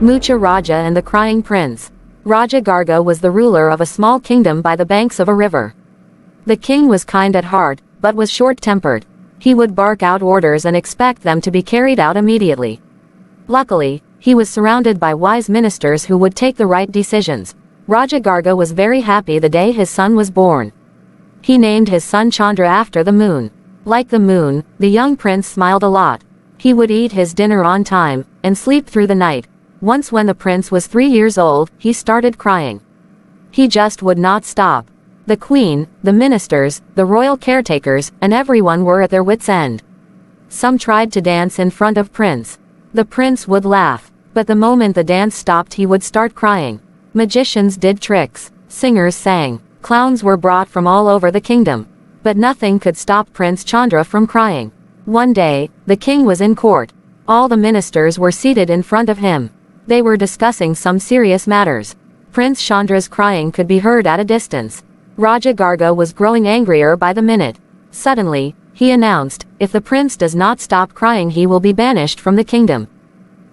Moocha Raja and the Crying Prince. Raja Garga was the ruler of a small kingdom by the banks of a river. The king was kind at heart, but was short-tempered. He would bark out orders and expect them to be carried out immediately. Luckily, he was surrounded by wise ministers who would take the right decisions. Raja Garga was very happy the day his son was born. He named his son Chandra after the moon. Like the moon, the young prince smiled a lot. He would eat his dinner on time, and sleep through the night. Once when the prince was 3 years old, he started crying. He just would not stop. The queen, the ministers, the royal caretakers, and everyone were at their wits' end. Some tried to dance in front of Prince. The prince would laugh, but the moment the dance stopped he would start crying. Magicians did tricks, singers sang, clowns were brought from all over the kingdom. But nothing could stop Prince Chandra from crying. One day, the king was in court. All the ministers were seated in front of him. They were discussing some serious matters. Prince Chandra's crying could be heard at a distance. Raja Garga was growing angrier by the minute. Suddenly, he announced, if the prince does not stop crying he will be banished from the kingdom.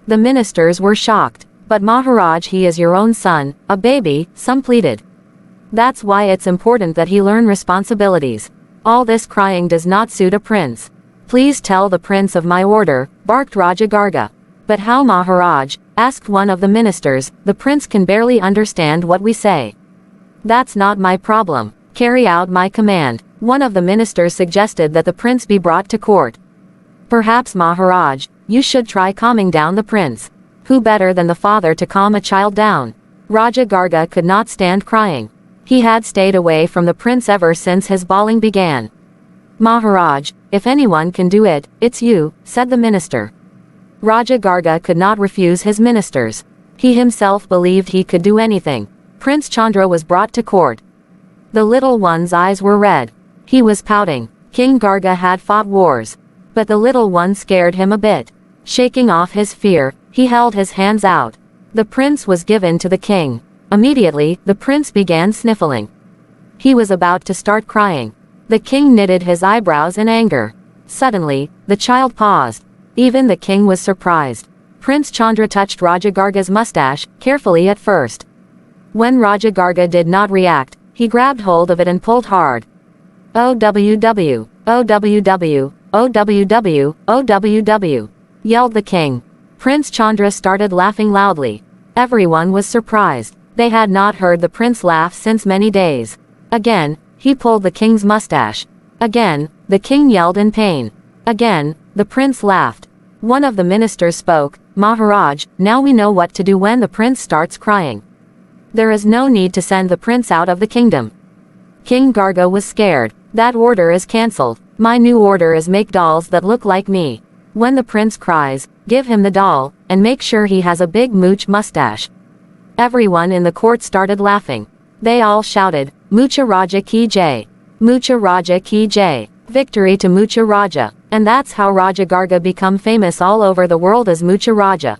The ministers were shocked. But Maharaj, he is your own son, a baby, some pleaded. That's why it's important that he learn responsibilities. All this crying does not suit a prince. Please tell the prince of my order, barked Raja Garga. But how, Maharaj? Asked one of the ministers. The prince can barely understand what we say. That's not my problem. Carry out my command. One of the ministers suggested that the prince be brought to court. Perhaps, Maharaj, you should try calming down the prince. Who better than the father to calm a child down? Raja Garga could not stand crying. He had stayed away from the prince ever since his bawling began. Maharaj, if anyone can do it, it's you, said the minister. Raja Garga could not refuse his ministers. He himself believed he could do anything. Prince Chandra was brought to court. The little one's eyes were red. He was pouting. King Garga had fought wars. But the little one scared him a bit. Shaking off his fear, he held his hands out. The prince was given to the king. Immediately, the prince began sniffling. He was about to start crying. The king knitted his eyebrows in anger. Suddenly, the child paused. Even the king was surprised. Prince Chandra touched Raja Garga's mustache, carefully at first. When Raja Garga did not react, he grabbed hold of it and pulled hard. OWW, OWW, OWW, OWW, yelled the king. Prince Chandra started laughing loudly. Everyone was surprised. They had not heard the prince laugh since many days. Again, he pulled the king's mustache. Again, the king yelled in pain. Again, the prince laughed. One of the ministers spoke, Maharaj, now we know what to do when the prince starts crying. There is no need to send the prince out of the kingdom. King Garga was scared. That order is cancelled. My new order is make dolls that look like me. When the prince cries, give him the doll, and make sure he has a big mooch mustache. Everyone in the court started laughing. They all shouted, Moocha Raja ki jai. Moocha Raja ki jai. Victory to Moocha Raja. And that's how Raja Garga become famous all over the world as Moocha Raja.